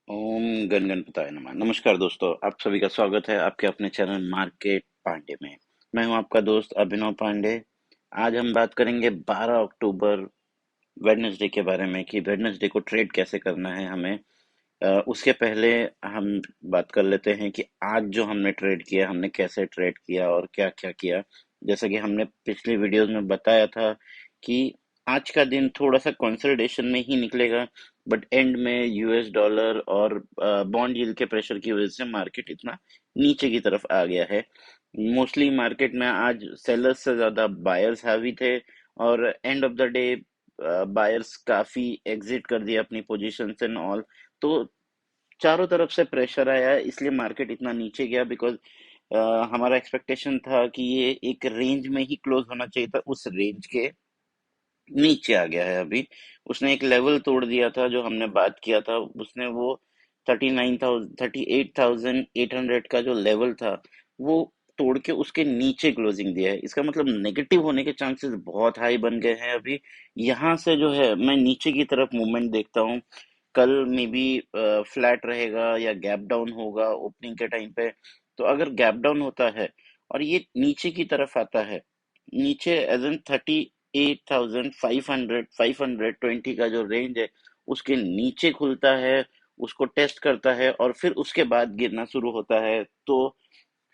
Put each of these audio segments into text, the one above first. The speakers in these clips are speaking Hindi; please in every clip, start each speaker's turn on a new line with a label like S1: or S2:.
S1: ओम गण गणपताय नमः। नमस्कार दोस्तों, आप सभी का स्वागत है आपके अपने चैनल मार्केट पांडे में। मैं हूं आपका दोस्त अभिनव पांडे। आज हम बात करेंगे 12 अक्टूबर वेडनेसडे के बारे में कि वेडनेसडे को ट्रेड कैसे करना है हमें। उसके पहले हम बात कर लेते हैं कि आज जो हमने ट्रेड किया, हमने कैसे ट्रेड किया और क्या क्या किया। जैसा कि हमने पिछली वीडियोस में बताया था कि आज का दिन थोड़ा सा कंसोलिडेशन में ही निकलेगा, बट एंड में यूएस डॉलर और बॉन्ड यील्ड के प्रेशर की वजह से मार्केट इतना नीचे की तरफ आ गया है। मोस्टली मार्केट में आज सेलर्स से ज्यादा बायर्स हावी थे, और end of the day buyers काफी एग्जिट कर दिया अपनी पोजीशंस एंड ऑल। तो चारों तरफ से प्रेशर आया है, इसलिए मार्केट इतना नीचे गया। बिकॉज हमारा एक्सपेक्टेशन था कि ये एक रेंज में ही क्लोज होना चाहिए था, उस रेंज के नीचे आ गया है अभी। उसने एक लेवल तोड़ दिया था, जो हमने बात किया था, उसने वो 38,800 का जो लेवल था वो तोड़ के उसके नीचे क्लोजिंग दिया है। इसका मतलब नेगेटिव होने के चांसेस बहुत हाई बन गए हैं अभी। यहाँ से जो है मैं नीचे की तरफ मूवमेंट देखता हूँ। कल में भी फ्लैट रहेगा या गैप डाउन होगा ओपनिंग के टाइम पे। तो अगर गैप डाउन होता है और ये नीचे की तरफ आता है, नीचे एज एन 38,500 520 का जो रेंज है उसके नीचे खुलता है, उसको टेस्ट करता है और फिर उसके बाद गिरना शुरू होता है, तो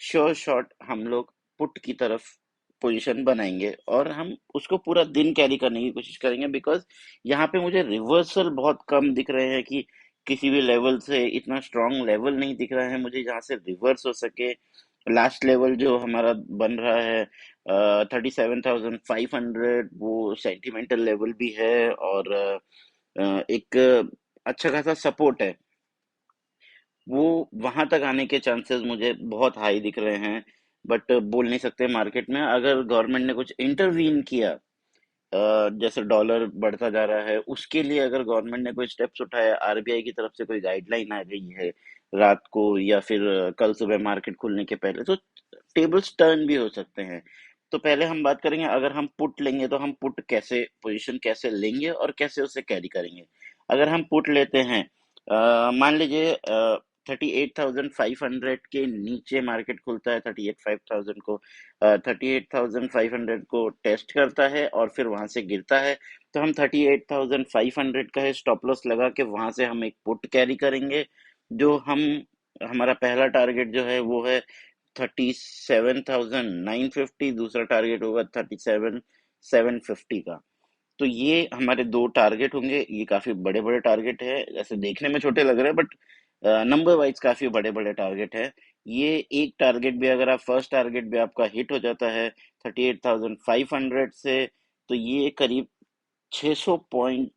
S1: श्योर शॉट हम लोग पुट की तरफ पोजीशन बनाएंगे और हम उसको पूरा दिन कैरी करने की कोशिश करेंगे। बिकॉज यहाँ पे मुझे रिवर्सल बहुत कम दिख रहे हैं कि किसी भी लेवल से इतना स्ट्रांग लेवल नहीं दिख रहा है मुझे जहाँ से रिवर्स हो सके। लास्ट लेवल जो हमारा बन रहा है 37,500, वो सेंटिमेंटल लेवल भी है और एक अच्छा खासा सपोर्ट है। वो वहां तक आने के चांसेस मुझे बहुत हाई दिख रहे हैं। बट बोल नहीं सकते मार्केट में, अगर गवर्नमेंट ने कुछ इंटरवीन किया, जैसे डॉलर बढ़ता जा रहा है उसके लिए अगर गवर्नमेंट ने कोई स्टेप्स उठाया, आरबीआई की तरफ से कोई गाइडलाइन आ गई है रात को या फिर कल सुबह मार्केट खुलने के पहले, तो टेबल्स टर्न भी हो सकते हैं। तो पहले हम बात करेंगे, अगर हम पुट लेंगे तो हम पुट कैसे पोजीशन कैसे लेंगे और कैसे उसे कैरी करेंगे। अगर हम पुट लेते हैं, मान लीजिए 38,500 के नीचे मार्केट खुलता है, 38,500 को 38,500 को टेस्ट करता है और फिर वहां से गिरता है, तो हम 38,500 का है स्टॉप लॉस लगा के वहां से हम एक पुट कैरी करेंगे। जो हम हमारा पहला टारगेट जो है वो है 37,950, दूसरा टारगेट होगा 37,750 का। तो ये हमारे दो टारगेट होंगे। ये काफी बड़े बड़े टारगेट है, ऐसे देखने में छोटे लग रहे हैं बट नंबर वाइज काफी बड़े बड़े टारगेट है। ये एक टारगेट भी अगर आप फर्स्ट टारगेट भी आपका हिट हो जाता है 38,500 से, तो ये करीब 600 पॉइंट,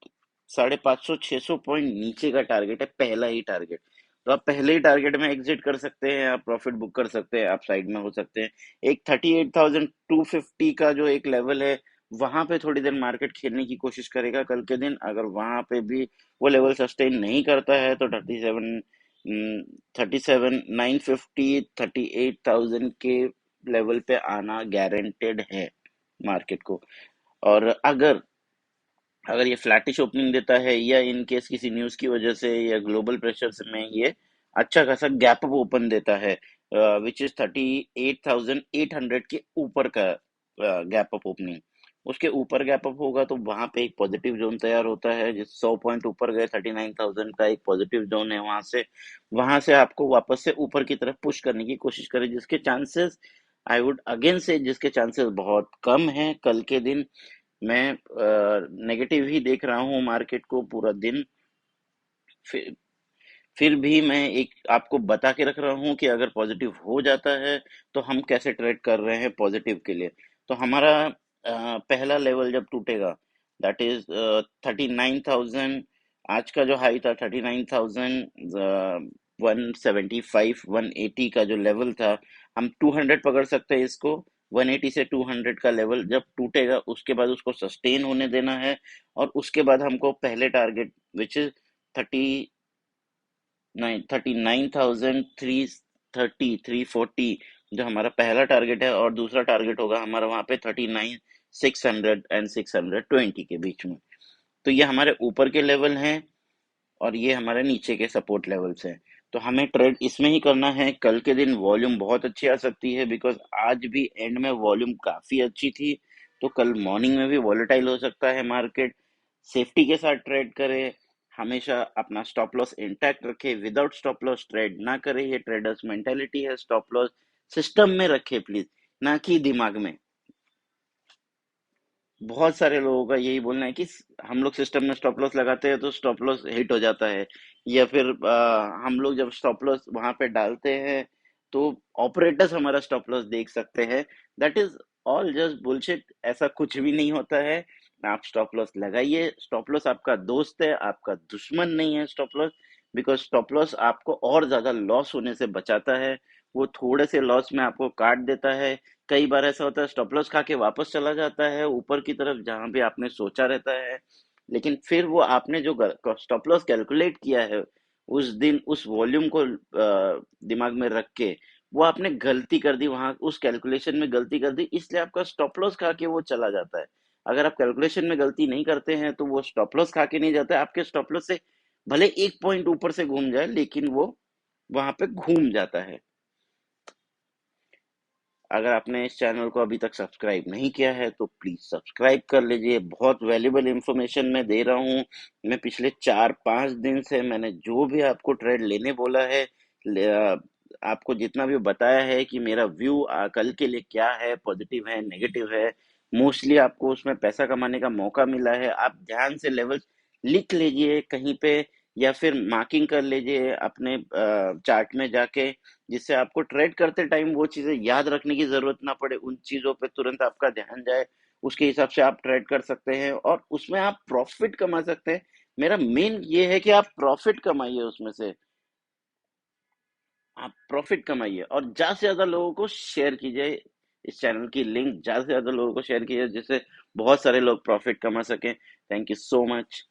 S1: 550 600 पॉइंट नीचे का टारगेट है, पहला ही टारगेट। तो आप पहले ही टारगेट में एग्जिट कर सकते हैं, आप प्रॉफिट बुक कर सकते हैं, आप साइड में हो सकते हैं। एक 38,250 का जो एक लेवल है, वहां पे थोड़ी देर मार्केट खेलने की कोशिश करेगा कल के दिन। अगर वहां पे भी वो लेवल सस्टेन नहीं करता है तो 37,950 38,000 के लेवल पे आना गारंटेड है मार्केट को। और अगर अगर ये फ्लैटिश ओपनिंग देता है या इन केस किसी न्यूज की वजह से या ग्लोबल प्रेशर से में ये अच्छा खासा गैप अप ओपन देता है, विच इज 38,800 के ऊपर का गैप अप ओपनिंग, उसके ऊपर गैप अप होगा तो वहां पे एक पॉजिटिव जोन तैयार होता है। जिस 100 पॉइंट ऊपर गए 39,000 का एक पॉजिटिव जोन है, वहां से आपको वापस से ऊपर की तरफ पुश करने की कोशिश करें, जिसके चांसेस आई वुड अगेन से जिसके चांसेस बहुत कम हैं कल के दिन। मैं नेगेटिव ही देख रहा हूँ मार्केट को पूरा दिन। फिर फिर भी मैं एक आपको बता के रख रहा हूँ कि अगर पॉजिटिव हो जाता है तो हम कैसे ट्रेड कर रहे हैं पॉजिटिव के लिए। तो हमारा पहला लेवल जब टूटेगा, दैट इज 39,000। आज का जो हाई था 39,175 180 का जो लेवल था, हम 200 पकड़ सकते हैं इसको। 180 से 200 का लेवल जब टूटेगा उसके बाद उसको सस्टेन होने देना है, और उसके बाद हमको पहले टारगेट विच इज 39,330 340 जो हमारा पहला टारगेट है, और दूसरा टारगेट होगा हमारा वहां पे 39,600 एंड 620 के बीच में। तो ये हमारे ऊपर के लेवल हैं। और ये हमारे नीचे के सपोर्ट लेवल्स हैं। तो हमें ट्रेड इसमें ही करना है। कल के दिन वॉल्यूम बहुत अच्छी आ सकती है, बिकॉज आज भी एंड में वॉल्यूम काफी अच्छी थी। तो कल मॉर्निंग में भी वॉलेटाइल हो सकता है मार्केट। सेफ्टी के साथ ट्रेड करें। हमेशा अपना स्टॉप लॉस इंटैक्ट रखे, विदाउट स्टॉप लॉस ट्रेड ना करें। ये ट्रेडर्स मेंटेलिटी है। स्टॉप लॉस सिस्टम में रखे प्लीज, ना कि दिमाग में। बहुत सारे लोगों का यही बोलना है कि हम लोग सिस्टम में स्टॉप लॉस लगाते हैं तो स्टॉप लॉस हिट हो जाता है, या फिर हम लोग जब स्टॉप लॉस वहां पे डालते हैं तो ऑपरेटर्स हमारा स्टॉप लॉस देख सकते हैं। That is all just bullshit. ऐसा कुछ भी नहीं होता है। आप स्टॉप लॉस लगाइए। स्टॉप लॉस आपका दोस्त है, आपका दुश्मन नहीं है stop loss. Because stop loss आपको और ज्यादा लॉस होने से बचाता है। वो थोड़े से लॉस में आपको काट देता है। कई बार ऐसा होता है स्टॉप लॉस खा के वापस चला जाता है ऊपर की तरफ जहां भी आपने सोचा रहता है। लेकिन फिर वो आपने जो स्टॉप लॉस कैलकुलेट किया है उस दिन उस वॉल्यूम को दिमाग में रख के, वो आपने गलती कर दी वहां, उस कैलकुलेशन में गलती कर दी, इसलिए आपका स्टॉप लॉस खा के वो चला जाता है। अगर आप कैलकुलेशन में गलती नहीं करते हैं तो वो स्टॉप लॉस खा के नहीं जाता है आपके। स्टॉप लॉस से भले एक पॉइंट ऊपर से घूम जाए, लेकिन वो वहां पे घूम जाता है। अगर आपने इस चैनल को अभी तक सब्सक्राइब नहीं किया है तो प्लीज सब्सक्राइब कर लीजिए। बहुत वैल्यूबल इंफॉर्मेशन मैं दे रहा हूँ। मैं पिछले 4-5 दिन से मैंने जो भी आपको ट्रेड लेने बोला है, आपको जितना भी बताया है कि मेरा व्यू कल के लिए क्या है, पॉजिटिव है नेगेटिव है, मोस्टली आपको उसमें पैसा कमाने का मौका मिला है। आप ध्यान से लेवल लिख लीजिए कहीं पे, या फिर मार्किंग कर लीजिए अपने चार्ट में जाके, जिससे आपको ट्रेड करते टाइम वो चीजें याद रखने की जरूरत ना पड़े, उन चीजों पे तुरंत आपका ध्यान जाए। उसके हिसाब से आप ट्रेड कर सकते हैं और उसमें आप प्रॉफिट कमा सकते हैं। मेरा मेन ये है कि आप प्रॉफिट कमाइए उसमें से। आप प्रॉफिट कमाइए और ज्यादा से ज्यादा लोगों को शेयर कीजिए। इस चैनल की लिंक ज्यादा से ज्यादा लोगों को शेयर कीजिए, जिससे बहुत सारे लोग प्रॉफिट कमा सकें। Thank you so much.